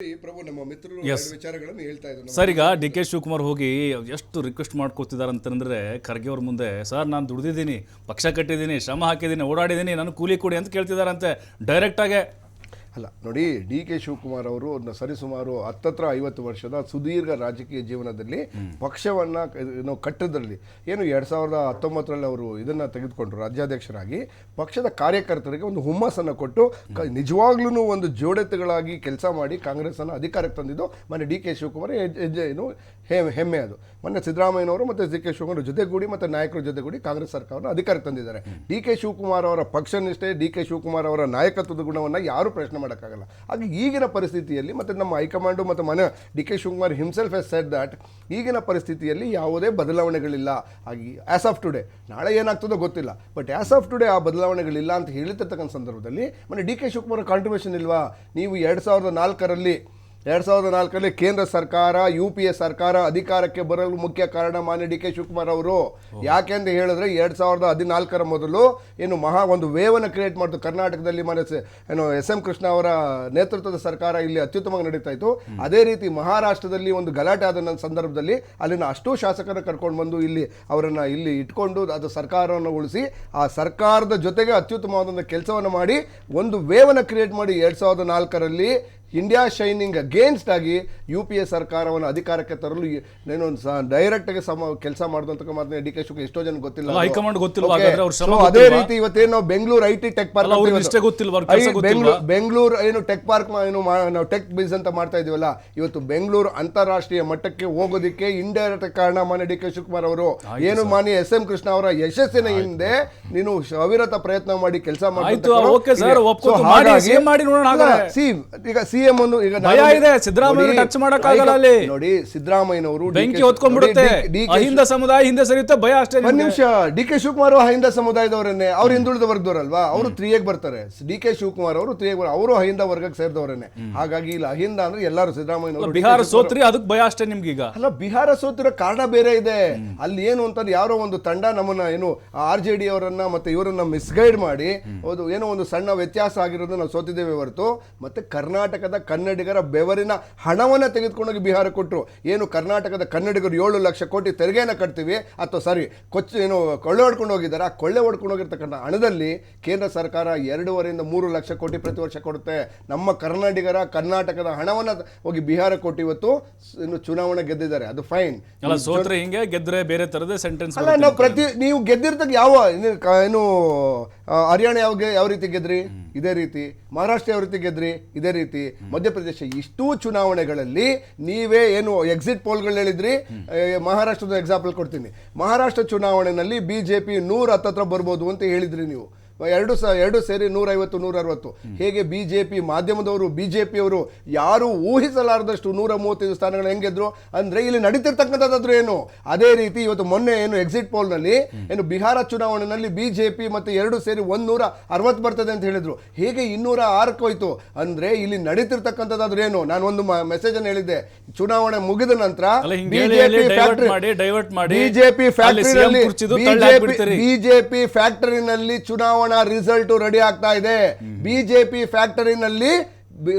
ಪ್ರಭು ನಮ್ಮ ಮಿತ್ರರು ವಿಚಾರಗಳನ್ನು ಹೇಳ್ತಾ ಇದ್ದಾರೆ. ಸರ್, ಈಗ ಡಿ ಕೆ ಶಿವಕುಮಾರ್ ಹೋಗಿ ಎಷ್ಟು ರಿಕ್ವೆಸ್ಟ್ ಮಾಡ್ಕೋತಿದ್ದಾರೆ ಅಂತಂದ್ರೆ ಖರ್ಗೆ ಅವ್ರ ಮುಂದೆ, ಸರ್ ನಾನು ದುಡಿದಿದ್ದೀನಿ, ಪಕ್ಷ ಕಟ್ಟಿದ್ದೀನಿ, ಶ್ರಮ ಹಾಕಿದ್ದೀನಿ, ಓಡಾಡಿದ್ದೀನಿ, ನಾನು ಕೂಲಿ ಕೊಡಿ ಅಂತ ಕೇಳ್ತಿದಾರಂತೆ ಡೈರೆಕ್ಟಾಗೆ. ಅಲ್ಲ ನೋಡಿ, ಡಿ ಕೆ ಶಿವಕುಮಾರ್ ಅವರು ಸರಿಸುಮಾರು 50 ವರ್ಷದ ಸುದೀರ್ಘ ರಾಜಕೀಯ ಜೀವನದಲ್ಲಿ ಪಕ್ಷವನ್ನು ಕಟ್ಟದ್ರಲ್ಲಿ ಏನು 2019ರಲ್ಲಿ ಅವರು ಇದನ್ನು ತೆಗೆದುಕೊಂಡ್ರು, ರಾಜ್ಯಾಧ್ಯಕ್ಷರಾಗಿ ಪಕ್ಷದ ಕಾರ್ಯಕರ್ತರಿಗೆ ಒಂದು ಹುಮ್ಮಸ್ಸನ್ನು ಕೊಟ್ಟು ನಿಜವಾಗ್ಲೂ ಒಂದು ಜೋಡೆತ್ತುಗಳಾಗಿ ಕೆಲಸ ಮಾಡಿ ಕಾಂಗ್ರೆಸ್ಸನ್ನು ಅಧಿಕಾರಕ್ಕೆ ತಂದಿದ್ದು ಮೊನ್ನೆ ಡಿ ಕೆ ಶಿವಕುಮಾರ್ ಹೆಮ್ಮೆ. ಅದು ಮೊನ್ನೆ ಸಿದ್ದರಾಮಯ್ಯನವರು ಮತ್ತು ಡಿ ಕೆ ಶಿವಕುಮಾರ್ ಜೊತೆಗೂಡಿ ಮತ್ತು ನಾಯಕರ ಜೊತೆಗೂಡಿ ಕಾಂಗ್ರೆಸ್ ಸರ್ಕಾರವನ್ನು ಅಧಿಕಾರಕ್ಕೆ ತಂದಿದ್ದಾರೆ. ಡಿ ಕೆ ಶಿವಕುಮಾರ್ ಅವರ ಪಕ್ಷನಿಷ್ಠೆ, ಡಿ ಕೆ ಶಿವಕುಮಾರ್ ಅವರ ನಾಯಕತ್ವದ ಗುಣವನ್ನು ಯಾರೂ ಪ್ರಶ್ನೆ ಮಾಡೋಕ್ಕಾಗಲ್ಲ. ಹಾಗೆ ಈಗಿನ ಪರಿಸ್ಥಿತಿಯಲ್ಲಿ ಮತ್ತು ನಮ್ಮ ಹೈಕಮಾಂಡು ಮತ್ತು ಮನೆ D K Shivakumar himself has said that ಈಗಿನ ಪರಿಸ್ಥಿತಿಯಲ್ಲಿ ಯಾವುದೇ ಬದಲಾವಣೆಗಳಿಲ್ಲ. ಹಾಗೆ ಆ್ಯಸ್ ಆಫ್ ಟುಡೇ, ನಾಳೆ ಏನಾಗ್ತದೋ ಗೊತ್ತಿಲ್ಲ, ಬಟ್ ಆ್ಯಸ್ ಆಫ್ ಟುಡೇ ಆ ಬದಲಾವಣೆಗಳಿಲ್ಲ ಅಂತ ಹೇಳ್ತಿರ್ತಕ್ಕಂಥ ಸಂದರ್ಭದಲ್ಲಿ ಮೊನ್ನೆ ಡಿ ಕೆ ಶಿವಕುಮಾರ್ ಕಾಂಟ್ರಿಬ್ಯೂಷನ್ ಇಲ್ವಾ? ನೀವು 2004ರಲ್ಲಿ ಕೇಂದ್ರ ಸರ್ಕಾರ UPA ಸರ್ಕಾರ ಅಧಿಕಾರಕ್ಕೆ ಬರಲು ಮುಖ್ಯ ಕಾರಣ ಮಾನ್ಯ ಡಿ ಕೆ ಶಿವಕುಮಾರ್ ಅವರು. ಯಾಕೆ ಅಂತ ಹೇಳಿದ್ರೆ 2014ರ ಮೊದಲು ಒಂದು ವೇವನ್ನು ಕ್ರಿಯೇಟ್ ಮಾಡಿತು ಕರ್ನಾಟಕದಲ್ಲಿ. SM ಕೃಷ್ಣ ಅವರ ನೇತೃತ್ವದ ಸರ್ಕಾರ ಇಲ್ಲಿ ಅತ್ಯುತ್ತಮವಾಗಿ ನಡೀತಾ ಇತ್ತು. ಅದೇ ರೀತಿ ಮಹಾರಾಷ್ಟ್ರದಲ್ಲಿ ಒಂದು ಗಲಾಟೆ ಆದ ಸಂದರ್ಭದಲ್ಲಿ ಅಲ್ಲಿನ ಅಷ್ಟೂ ಶಾಸಕರನ್ನು ಕರ್ಕೊಂಡು ಬಂದು ಅವರನ್ನು ಇಲ್ಲಿ ಇಟ್ಕೊಂಡು ಅದು ಸರ್ಕಾರವನ್ನು ಉಳಿಸಿ ಆ ಸರ್ಕಾರದ ಜೊತೆಗೆ ಅತ್ಯುತ್ತಮವಾದ ಕೆಲಸವನ್ನು ಮಾಡಿ ಒಂದು ವೇವನ್ನು ಕ್ರಿಯೇಟ್ ಮಾಡಿ 2004ರಲ್ಲಿ ಇಂಡಿಯಾ ಶೈನಿಂಗ್ ಅಗೇನ್ಸ್ಟ್ ಆಗಿ UPA ಸರ್ಕಾರವನ್ನು ಅಧಿಕಾರಕ್ಕೆ ತರಲು ಡೈರೆಕ್ಟ್ ಆಗಿ ಕೆಲಸ ಮಾಡಿದಂತ ಮಾತ್ರ ಡಿ ಕೆ ಶಿವಕುಮಾರ್ ಎಷ್ಟೋ ಜನ ಗೊತ್ತಿಲ್ಲ. ಅದೇ ರೀತಿ ಇವತ್ತೇನು ನಾವು Bengaluru IT tech park, Bengaluru tech park ನಾವು ಟೆಕ್ ಬಿಸ್ ಅಂತ ಮಾಡ್ತಾ ಇದೀವಲ್ಲ, ಇವತ್ತು ಬೆಂಗಳೂರು ಅಂತಾರಾಷ್ಟ್ರೀಯ ಮಟ್ಟಕ್ಕೆ ಹೋಗೋದಕ್ಕೆ ಇಂಡೈರೆಕ್ಟ್ ಕಾರಣ ಮಾನ್ಯ ಡಿ ಕೆ ಶಿವಕುಮಾರ್ ಅವರು. ಮಾನ್ಯ SM ಕೃಷ್ಣ ಅವರ ಯಶಸ್ಸಿನ ಹಿಂದೆ ನೀನು ಅವಿರತ ಪ್ರಯತ್ನ ಮಾಡಿ ಕೆಲಸ ಮಾಡಿ ಈಗ CM ಈಗ ನೋಡಿ, ಸಿದ್ದರಾಮಯ್ಯನವರು ಬೆಂಕಿ ಹೊತ್ಕೊಂಡ್ಬಿಡುತ್ತೆ, ಅಹಿಂದ ಸಮುದಾಯ ಹಿಂದೆ ಸರಿಯುತ್ತೆ, ಭಯ ಅಷ್ಟೇ. ಒಂದು ನಿಮಿಷ, ಡಿ ಕೆ ಶಿವಕುಮಾರ್ ಅಹಿಂದ ಸಮುದಾಯದವರನ್ನೇ, ಅವ್ರು ಹಿಂದುಳಿದ ವರ್ಗದವರಲ್ವಾ, ಅವರು 3A ಬರ್ತಾರೆ. ಡಿ ಕೆ ಶಿವಕುಮಾರ್ ಅವರು 3A ಅವರು ಅಹಿಂದ ವರ್ಗಕ್ಕೆ ಸೇರಿದವರನ್ನೇ. ಹಾಗಾಗಿ ಇಲ್ಲ, ಅಹಿಂದ ಅಂದ್ರೆ ಎಲ್ಲರೂ ಸಿದ್ದರಾಮಯ್ಯನವರು. ಬಿಹಾರ ಸೋತ್ರಿ, ಅದಕ್ಕೆ ಭಯ ಅಷ್ಟೇ ನಿಮ್ಗೆ. ಈಗ ಅಲ್ಲ, ಬಿಹಾರ ಸೋತಿರೋ ಕಾರಣ ಬೇರೆ ಇದೆ. ಅಲ್ಲಿ ಏನು ಅಂತಂದ್ರೆ ಯಾರೋ ಒಂದು ತಂಡ ನಮ್ಮನ್ನ RJD ಅವರನ್ನ ಮತ್ತೆ ಇವರನ್ನ ಮಿಸ್ಗೈಡ್ ಮಾಡಿ ಒಂದು ಸಣ್ಣ ವ್ಯತ್ಯಾಸ ಆಗಿರೋದು ನಾವು ಸೋತಿದ್ದೇವೆ ಹೊರತು ಮತ್ತೆ ಕರ್ನಾಟಕದ ಕನ್ನಡಿಗರ ಬೆವರಿನ ಹಣವನ್ನ ತೆಗೆದುಕೊಂಡೋಗಿ ಬಿಹಾರ ಕೊಟ್ಟರು. ಕರ್ನಾಟಕದ ಕನ್ನಡಿಗರು 7 ಲಕ್ಷ ಕೋಟಿ ತೆರಿಗೆಯನ್ನು ಕಟ್ತೀವಿ ಅಥವಾ ಕೊಳ್ಳೆ ಹೊಡ್ಕೊಂಡು ಹೋಗಿದ್ದಾರೆ. ಆ ಕೊಳ್ಳೆ ಹೊಡ್ಕೊಂಡು ಹೋಗಿರ್ತಕ್ಕಂಥ ಹಣದಲ್ಲಿ ಕೇಂದ್ರ ಸರ್ಕಾರ 2.5 ರಿಂದ 3 ಲಕ್ಷ ಕೋಟಿ ಪ್ರತಿ ವರ್ಷ ಕೊಡುತ್ತೆ. ನಮ್ಮ ಕರ್ನಾಟಕದ ಹಣವನ್ನ ಹೋಗಿ ಬಿಹಾರ ಕೊಟ್ಟು ಇವತ್ತು ಚುನಾವಣೆ ಗೆದ್ದಿದ್ದಾರೆ. ಅದು ಫೈನ್. ಸೋತ್ರೆ ಹಿಂಗೆ, ಗೆದ್ರೆ ಬೇರೆ ತರದ ಸೆಂಟೆನ್ಸ್ ಅಲ್ಲ. ನಾವು ನೀವು ಗೆದ್ದಿರ್ತಕ್ಕ ಯಾವ ಹರಿಯಾಣ ಯಾವ ರೀತಿ ಗೆದ್ರಿ, ಇದೇ ರೀತಿ. ಮಹಾರಾಷ್ಟ್ರ ಯಾವ ರೀತಿ ಗೆದ್ರಿ, ಇದೇ ರೀತಿ. ಮಧ್ಯಪ್ರದೇಶ, ಇಷ್ಟೂ ಚುನಾವಣೆಗಳಲ್ಲಿ ನೀವೇ ಎಕ್ಸಿಟ್ ಪೋಲ್ಗಳು ಹೇಳಿದ್ರಿ. ಮಹಾರಾಷ್ಟ್ರದ ಎಕ್ಸಾಂಪಲ್ ಕೊಡ್ತೀನಿ. ಮಹಾರಾಷ್ಟ್ರ ಚುನಾವಣೆಯಲ್ಲಿ BJP 110 ಹತ್ರ ಬರ್ಬೋದು ಅಂತ ಹೇಳಿದ್ರಿ ನೀವು. ಎರಡು ಸೇರಿ 150, 160. ಹೇಗೆ BJP ಮಾಧ್ಯಮದವರು, BJP ಅವರು ಯಾರು ಊಹಿಸಲಾರದಷ್ಟು 135 ಸ್ಥಾನಗಳು ಹೆಂಗೆದ್ರು ಅಂದ್ರೆ ಇಲ್ಲಿ ನಡೀತಿರ್ತಕ್ಕಂಥದ್ದಾದ್ರು ಏನು. ಅದೇ ರೀತಿ ಇವತ್ತು ಮೊನ್ನೆ ಎಕ್ಸಿಟ್ ಪೋಲ್ ನಲ್ಲಿ ಬಿಹಾರ ಚುನಾವಣೆಯಲ್ಲಿ BJP ಮತ್ತೆ 2 ಸೇರಿ 160 ಬರ್ತದೆ ಅಂತ ಹೇಳಿದ್ರು. ಹೇಗೆ 206 ಹೋಯ್ತು ಅಂದ್ರೆ ಇಲ್ಲಿ ನಡೀತಿರ್ತಕ್ಕಂಥದ್ದಾದ್ರು ಏನು. ನಾನು ಒಂದು ಮೆಸೇಜ್ ಅನ್ನು ಹೇಳಿದ್ದೆ, ಚುನಾವಣೆ ಮುಗಿದ ನಂತರ BJP ಫ್ಯಾಕ್ಟರಿನಲ್ಲಿ ಚುನಾವಣಾ ರಿಸಲ್ಟ್ ರೆಡಿ ಆಗ್ತಾ ಇದೆ. BJP ಫ್ಯಾಕ್ಟರಿನಲ್ಲಿ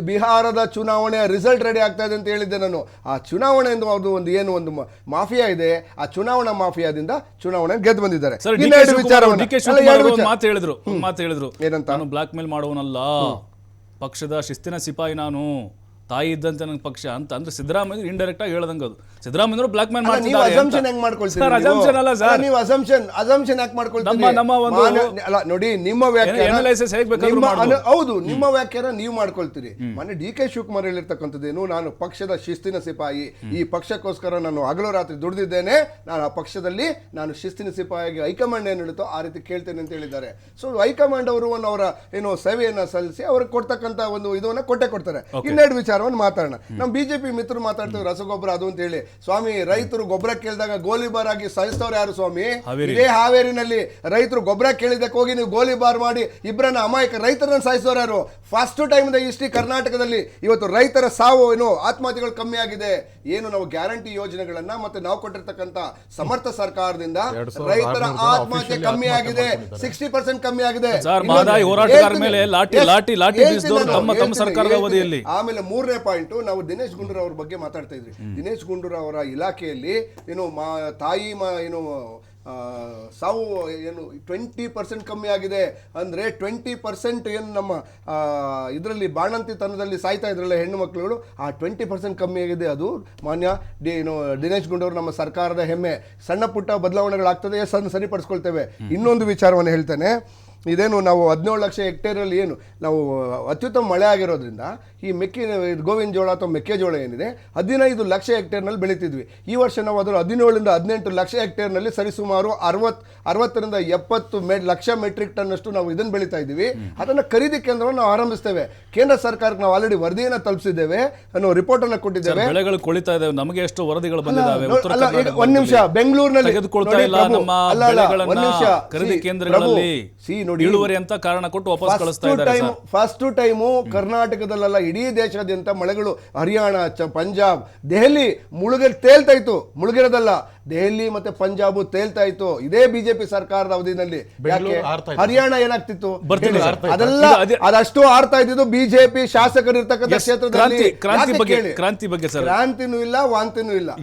ಬಿಹಾರದ ಚುನಾವಣೆಯ ರಿಸಲ್ಟ್ ರೆಡಿ ಆಗ್ತಾ ಇದೆ ಅಂತ ಹೇಳಿದ್ದೆ ನಾನು. ಆ ಚುನಾವಣೆ ಒಂದು ಮಾಫಿಯಾ ಇದೆ. ಆ ಚುನಾವಣಾ ಮಾಫಿಯಾದಿಂದ ಚುನಾವಣೆ ಗೆದ್ದು ಬಂದಿದ್ದಾರೆ. ಮಾತು ಹೇಳಿದ್ರು ಏನಂತ, ನಾನು ಬ್ಲಾಕ್ ಮೇಲ್ ಮಾಡುವನಲ್ಲ, ಪಕ್ಷದ ಶಿಸ್ತಿನ ಸಿಪಾಯಿ ನಾನು, ತಾಯಿ ಇದ್ದಂತೆ ನನ್ನ ಪಕ್ಷ ಅಂತ ಅಂದ್ರೆ ಸಿದ್ದರಾಮಯ್ಯ ಇಂಡೈರೆಕ್ಟ್ ಆಗಿ ಹೇಳ್ದಂಗ. ಅದು ಸಿದ್ದರಾಮಯ್ಯ ಬ್ಲಾಕ್ ಮೇಲ್ ಮಾಡ್ತಿದ್ದಾರೆ. ನೋಡಿ, ನಿಮ್ಮ ವ್ಯಾಖ್ಯಾನ ಹೌದು, ನಿಮ್ಮ ವ್ಯಾಖ್ಯಾನ ನೀವು ಮಾಡ್ಕೊಳ್ತೀರಿ. ಮೊನ್ನೆ ಡಿ ಕೆ ಶಿವಕುಮಾರ್ ಹೇಳಿರ್ತಕ್ಕಂಥದ್ದೇನು, ನಾನು ಪಕ್ಷದ ಶಿಸ್ತಿನ ಸಿಪಾಯಿ, ಈ ಪಕ್ಷಕ್ಕೋಸ್ಕರ ನಾನು ಹಗಲು ರಾತ್ರಿ ದುಡಿದಿದ್ದೇನೆ, ನಾನು ಆ ಪಕ್ಷದಲ್ಲಿ ನಾನು ಶಿಸ್ತಿನ ಸಿಪಾಯಿಯಾಗಿ ಹೈಕಮಾಂಡ್ ಏನು ಹೇಳುತ್ತೋ ಆ ರೀತಿ ಕೇಳ್ತೇನೆ ಅಂತ ಹೇಳಿದ್ದಾರೆ. ಸೊ ಹೈಕಮಾಂಡ್ ಅವರು ಅವರ ಸೇವೆಯನ್ನ ಸಲ್ಲಿಸಿ ಅವ್ರಿಗೆ ಕೊಡ್ತಕ್ಕಂಥ ಒಂದು ಇದನ್ನ ಕೊಡ್ತಾರೆ. ಇನ್ನೆರಡು ವಿಚಾರ ಮಾತಾಡೋಣ. ನಮ್ಮ BJP ಮಿತ್ರರು ಮಾತಾಡ್ತೇವೆ ರಸಗೊಬ್ಬರ ಅದು ಅಂತ ಹೇಳಿ. ಸ್ವಾಮಿ, ರೈತರು ಗೊಬ್ಬರ ಕೇಳಿದಾಗ ಗೋಲಿಬಾರ್ ಆಗಿ ಸಾಯಿಸ್ತವ್ರು ಯಾರು ಸ್ವಾಮಿ? ಇದೇ ಹಾವೇರಿನಲ್ಲಿ ರೈತರು ಗೊಬ್ಬರ ಕೇಳಿದಕ್ಕೆ ಹೋಗಿ ನೀವು ಗೋಲಿಬಾರ್ ಮಾಡಿ ಇಬ್ಬರನ್ನ ಅಮಾಯಕ ರೈತರನ್ನ ಸಾಯಿಸ್ತವ್ರು ಯಾರು? ಫಸ್ಟ್ ಟೈಮ್ ಹಿಸ್ಟ್ರಿ ಕರ್ನಾಟಕದಲ್ಲಿ ಇವತ್ತು ರೈತರ ಸಾವು ಆತ್ಮಹತ್ಯೆಗಳು ಕಮ್ಮಿ ಆಗಿದೆ. ನಾವು ಗ್ಯಾರಂಟಿ ಯೋಜನೆಗಳನ್ನ ಮತ್ತೆ ನಾವು ಕೊಟ್ಟಿರ್ತಕ್ಕಂಥ ಸಮರ್ಥ ಸರ್ಕಾರದಿಂದ ರೈತರ ಆತ್ಮಹತ್ಯೆ ಕಮ್ಮಿ ಆಗಿದೆ, 60% ಕಮ್ಮಿ ಆಗಿದೆ. ಆಮೇಲೆ ಮೂರನೇ ಪಾಯಿಂಟ್, ನಾವು ದಿನೇಶ್ ಗುಂಡೂರಾವ್ ಅವ್ರ ಬಗ್ಗೆ ಮಾತಾಡ್ತಾ ಇದ್ರಿ. ದಿನೇಶ್ ಗುಂಡೂರಾವ್ ಅವರ ಇಲಾಖೆಯಲ್ಲಿ ಏನು ತಾಯಿ ಏನು ಸಾವು ಏನು 20% ಕಮ್ಮಿ ಆಗಿದೆ ಅಂದ್ರೆ 20% ಏನು ನಮ್ಮ ಇದರಲ್ಲಿ ಬಾಣಂತಿತನದಲ್ಲಿ ಸಾಯ್ತಾ ಇದ್ರಲ್ಲ ಹೆಣ್ಣು ಮಕ್ಕಳುಗಳು, ಆ 20% ಕಮ್ಮಿ ಆಗಿದೆ. ಅದು ಮಾನ್ಯ ಏನು ದಿನೇಶ್ ಗುಂಡೂರಾವ್ ನಮ್ಮ ಸರ್ಕಾರದ ಹೆಮ್ಮೆ. ಸಣ್ಣ ಪುಟ್ಟ ಬದಲಾವಣೆಗಳಾಗ್ತದೆ, ಸರಿಪಡಿಸ್ಕೊಳ್ತೇವೆ. ಇನ್ನೊಂದು ವಿಚಾರವನ್ನು ಹೇಳ್ತೇನೆ, ಇದೇನು ನಾವು 17 ಲಕ್ಷ ಹೆಕ್ಟೇರಲ್ಲಿ ಏನು ನಾವು ಅತ್ಯುತ್ತಮ ಮಳೆ ಆಗಿರೋದ್ರಿಂದ ಈ ಗೋವಿನ ಜೋಳ ಅಥವಾ ಮೆಕ್ಕೆಜೋಳ ಏನಿದೆ 15 ಲಕ್ಷ ಹೆಕ್ಟೇರ್ನಲ್ಲಿ ಬೆಳೀತಿದ್ವಿ. ಈ ವರ್ಷ ನಾವು ಅದರ 17ರಿಂದ 18 ಲಕ್ಷ ಹೆಕ್ಟೇರ್ನಲ್ಲಿ ಸರಿಸುಮಾರು 60ರಿಂದ 70 ಲಕ್ಷ ಮೆಟ್ರಿಕ್ ಟನ್ ಅಷ್ಟು ನಾವು ಇದನ್ನು ಬೆಳೀತಾ ಇದ್ದೀವಿ. ಅದನ್ನು ಖರೀದಿ ಕೇಂದ್ರವನ್ನು ನಾವು ಆರಂಭಿಸ್ತೇವೆ. ಕೇಂದ್ರ ಸರ್ಕಾರಕ್ಕೆ ನಾವು ಆಲ್ರೆಡಿ ವರದಿಯನ್ನು ತಲುಪಿಸಿದ್ದೇವೆ, ಅನ್ನೋ ರಿಪೋರ್ಟ್ ಅನ್ನು ಕೊಟ್ಟಿದ್ದೇವೆ. ಬೆಳೆಗಳು ಕೊಳಿತಾ ಇದ್ದಾವೆ, ನಮಗೆ ಎಷ್ಟು ವರದಿಗಳು ಬಂದಿದ್ದಾವೆ. ಒಂದ್ ನಿಮಿಷ, ಬೆಂಗಳೂರಿನಲ್ಲಿ ಖರೀದಿ ಕೇಂದ್ರಗಳಲ್ಲಿ ಇಳುವರಿ ಅಂತ ಕಾರಣ ಕೊಟ್ಟು ವಾಪಸ್ ಕಳಿಸ್ತಾ ಇದ್ದಾರೆ. ಫಸ್ಟ್ ಟೈಮು ಕರ್ನಾಟಕದಲ್ಲ ಇಡೀ ದೇಶಾದ್ಯಂತ ಮಳೆಗಳು ಹರಿಯಾಣ, ಪಂಜಾಬ್, ದೆಹಲಿ ತೇಲ್ತಾ ಇತ್ತು. ಮುಳುಗಿರೋದಲ್ಲ, ದೆಹಲಿ ಮತ್ತೆ ಪಂಜಾಬ್ ತೇಲ್ತಾ ಇತ್ತು ಇದೇ ಬಿಜೆಪಿ ಸರ್ಕಾರದ ಅವಧಿನಲ್ಲಿ. ಹರಿಯಾಣ ಏನಾಗ್ತಿತ್ತು ಅದೆಲ್ಲ ಅದಷ್ಟು ಆರ್ತಾ ಇದ್ದು ಬಿಜೆಪಿ ಶಾಸಕರು ಇರ್ತಕ್ಕಂಥ ಕ್ಷೇತ್ರದಲ್ಲಿ. ಕ್ರಾಂತಿ ಬಗ್ಗೆ ಕ್ರಾಂತಿನೂ ಇಲ್ಲ, ವಾಂತಿನೂ ಇಲ್ಲ.